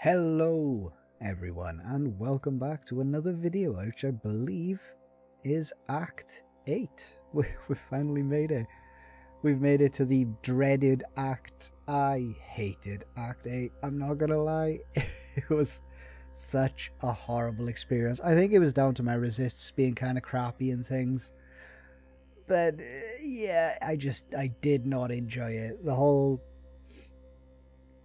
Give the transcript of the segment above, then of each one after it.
Hello everyone and welcome back to another video which I believe is Act 8. We finally made it. We've made it to the dreaded Act. I hated Act 8. I'm not gonna lie. It was such a horrible experience. I think it was down to my resists being kind of crappy and things. But yeah, I did not enjoy it. The whole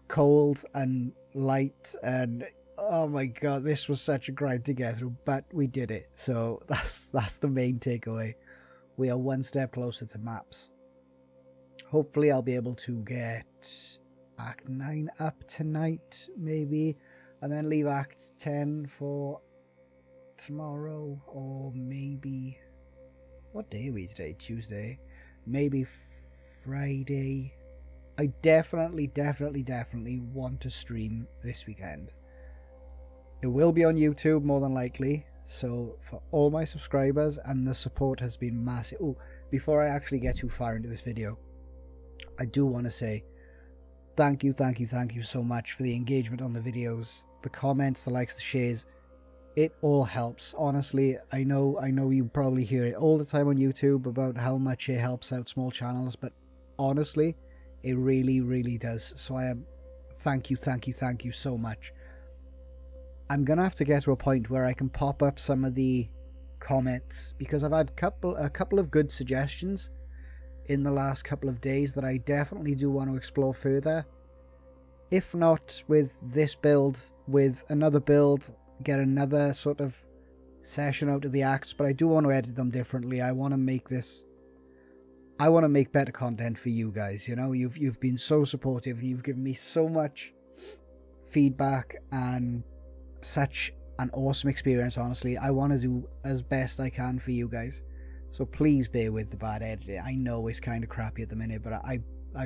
cold and light and oh my god, this was such a grind to get through, but we did it. So that's the main takeaway. We are one step closer to maps. Hopefully I'll be able to get Act 9 up tonight, maybe, and then leave Act 10 for tomorrow, or maybe, what day are we today? Tuesday? Maybe Friday. I definitely want to stream this weekend. It will be on YouTube more than likely, so for all my subscribers, and the support has been massive. Oh, before I actually get too far into this video, I do want to say thank you so much for the engagement on the videos, the comments, the likes, the shares. It all helps. Honestly, I know you probably hear it all the time on YouTube about how much it helps out small channels, but honestly, it really does. So I am thank you so much. I'm gonna have to get to a point where I can pop up some of the comments, because I've had a couple of good suggestions in the last couple of days that I definitely do want to explore further. If not with this build, with another build, get another sort of session out of the acts, but I do want to edit them differently. I want to make better content for you guys. You know, you've been so supportive and you've given me so much feedback and such an awesome experience. Honestly, I want to do as best I can for you guys. So please bear with the bad editing. I know it's kind of crappy at the minute, but I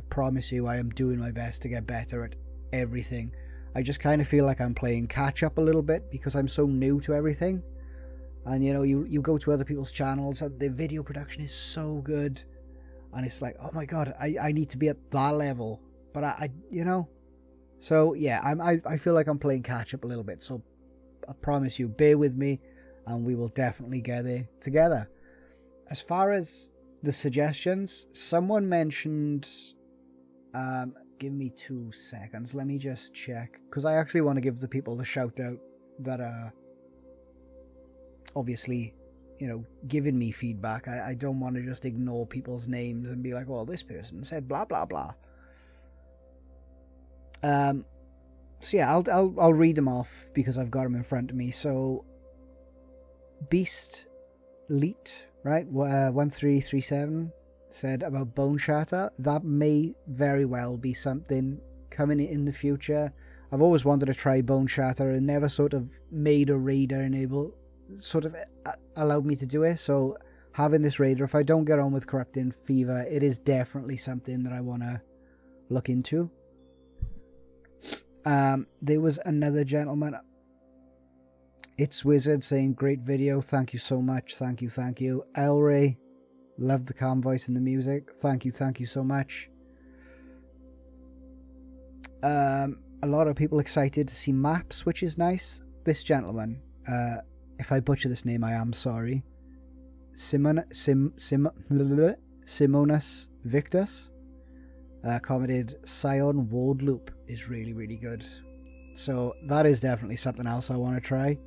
promise you I am doing my best to get better at everything. I just kind of feel like I'm playing catch up a little bit because I'm so new to everything. And you know, you go to other people's channels and the video production is so good. And it's like, oh my god, I need to be at that level. But I you know. So yeah, I feel like I'm playing catch up a little bit. So I promise you, bear with me and we will definitely get there together. As far as the suggestions, someone mentioned, give me 2 seconds. Let me just check. Because I actually want to give the people the shout out that are obviously, you know, giving me feedback. I don't want to just ignore people's names and be like, well, this person said blah blah blah. So yeah, I'll read them off because I've got them in front of me. So Beast Leet, right, 1337 said about Bone Shatter. That may very well be something coming in the future. I've always wanted to try Bone Shatter and never sort of made a raider enable sort of allowed me to do it. So having this raider, if I don't get on with Corrupting Fever, it is definitely something that I want to look into. There was another gentleman, It's Wizard, saying great video, thank you so much, thank you. Elray, loved the calm voice and the music, thank you so much. A lot of people excited to see maps, which is nice. This gentleman, if I butcher this name, I am sorry. Simonus Victus commented, Scion Ward Loop is really good. So that is definitely something else I want to try.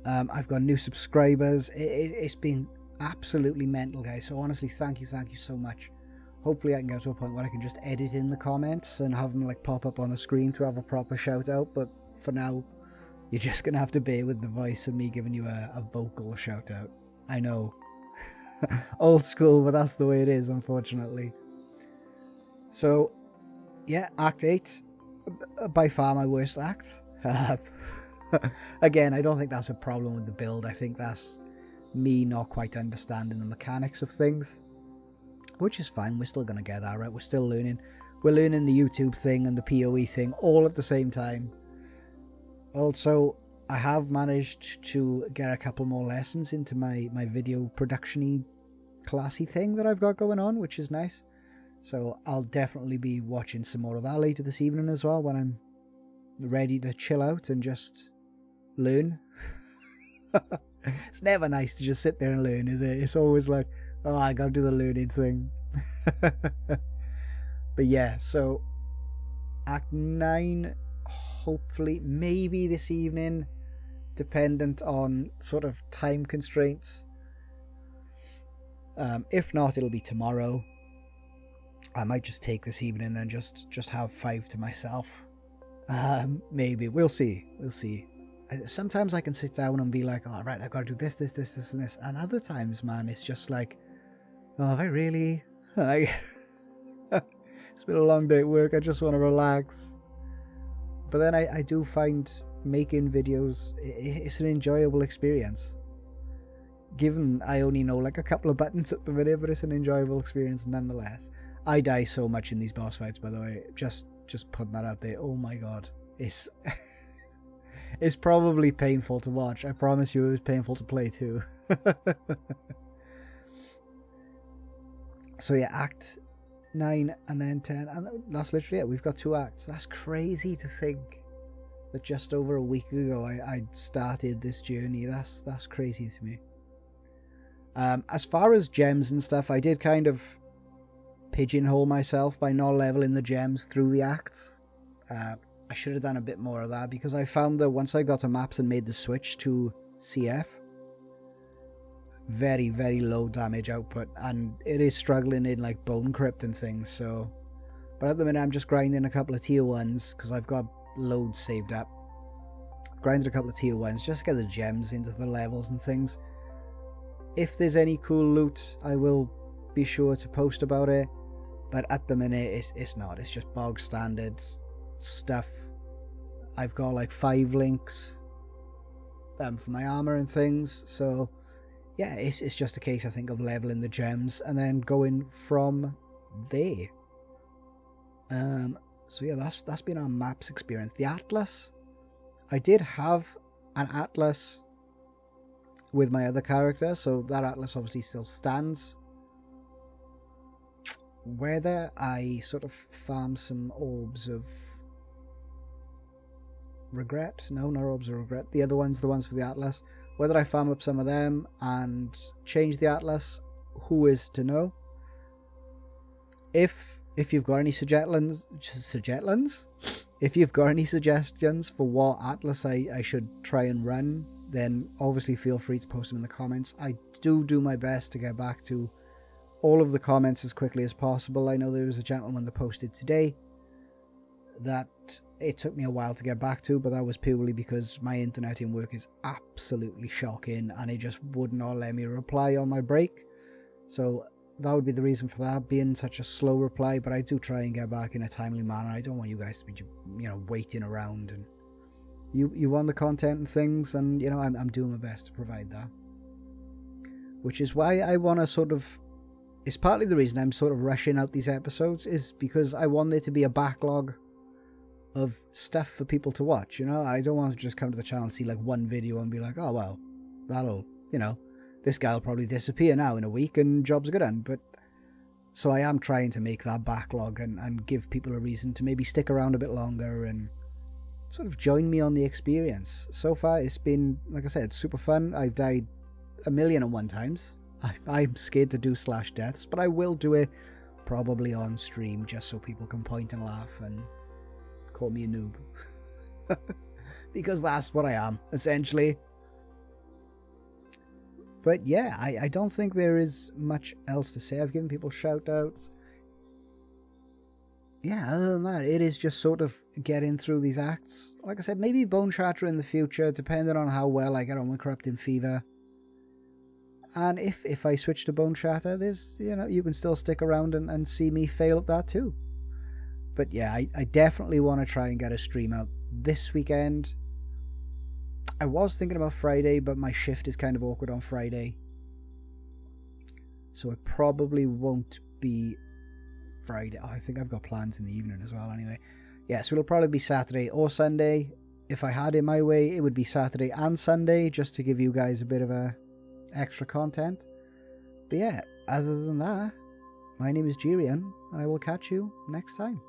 I've got new subscribers. It's been absolutely mental, guys. So honestly, thank you so much. Hopefully I can get to a point where I can just edit in the comments and have them like pop up on the screen to have a proper shout out. But for now, you're just going to have to bear with the voice of me giving you a vocal shout out. I know. Old school, but that's the way it is, unfortunately. So, yeah, Act 8. By far my worst act. Again, I don't think that's a problem with the build. I think that's me not quite understanding the mechanics of things. Which is fine, we're still going to get that right. We're still learning. We're learning the YouTube thing and the PoE thing all at the same time. Also, I have managed to get a couple more lessons into my video production-y classy thing that I've got going on, which is nice. So I'll definitely be watching some more of that later this evening as well when I'm ready to chill out and just learn. It's never nice to just sit there and learn, is it? It's always like, oh, I gotta do the learning thing. But yeah, so Act 9, hopefully, maybe this evening, dependent on sort of time constraints. If not, it'll be tomorrow. I might just take this evening and just have 5 to myself. Maybe. We'll see. Sometimes I can sit down and be like, all right, I've got to do this, and this. And other times, man, it's just like, oh, have I really? It's been a long day at work. I just want to relax. But then I do find making videos, it's an enjoyable experience. Given I only know like a couple of buttons at the minute, but it's an enjoyable experience nonetheless. I die so much in these boss fights, by the way. Just putting that out there. Oh my god. It's it's probably painful to watch. I promise you it was painful to play too. So yeah, Act 9 and then 10. And that's literally it. We've got 2 acts. That's crazy to think that just over a week ago I started this journey. That's crazy to me. As far as gems and stuff, I did kind of pigeonhole myself by not leveling the gems through the acts. I should have done a bit more of that, because I found that once I got to maps and made the switch to CF, very, very low damage output, and it is struggling in like Bone Crypt and things. So, but at the minute I'm just grinding a couple of tier 1s because I've got loads saved up. Grinded a couple of tier 1s just to get the gems into the levels and things. If there's any cool loot, I will be sure to post about it. But at the minute, it's not. It's just bog standard stuff. I've got like 5 links for my armor and things. So yeah, it's just a case, I think, of leveling the gems and then going from there. So yeah, that's been our maps experience. The Atlas, I did have an Atlas with my other character, so that Atlas obviously still stands. Whether I sort of farm some orbs of regret, no, not orbs of regret, the other ones, the ones for the Atlas, whether I farm up some of them and change the Atlas, who is to know. If you've got any suggestions, if you've got any suggestions for what Atlas I should try and run, then obviously feel free to post them in the comments. I do my best to get back to all of the comments as quickly as possible. I know there was a gentleman that posted today that it took me a while to get back to, but that was purely because my internet in work is absolutely shocking and it just would not let me reply on my break. So that would be the reason for that, being such a slow reply. But I do try and get back in a timely manner. I don't want you guys to be, waiting around, and you want the content and things, and I'm doing my best to provide that. Which is why I want to sort of, it's partly the reason I'm sort of rushing out these episodes, is because I want there to be a backlog of stuff for people to watch. I don't want to just come to the channel and see like one video and be like, oh well, that'll, this guy will probably disappear now in a week and job's good done. But so I am trying to make that backlog and give people a reason to maybe stick around a bit longer and sort of join me on the experience. So far it's been, like I said, super fun. I've died 1,000,001 times. I'm scared to do slash deaths, but I will do it probably on stream just so people can point and laugh and call me a noob. Because that's what I am, essentially. But yeah, I don't think there is much else to say. I've given people shout outs. Yeah, other than that, it is just sort of getting through these acts. Like I said, maybe Bone Shatter in the future, depending on how well I get on with Corrupting Fever. And if I switch to Bone Shatter, there's, you can still stick around and see me fail at that too. But yeah, I definitely want to try and get a stream out this weekend. I was thinking about Friday, but my shift is kind of awkward on Friday. So it probably won't be Friday. Oh, I think I've got plans in the evening as well anyway. Yeah, so it'll probably be Saturday or Sunday. If I had it my way, it would be Saturday and Sunday, just to give you guys a bit of extra content. But yeah, other than that, my name is Jirian, and I will catch you next time.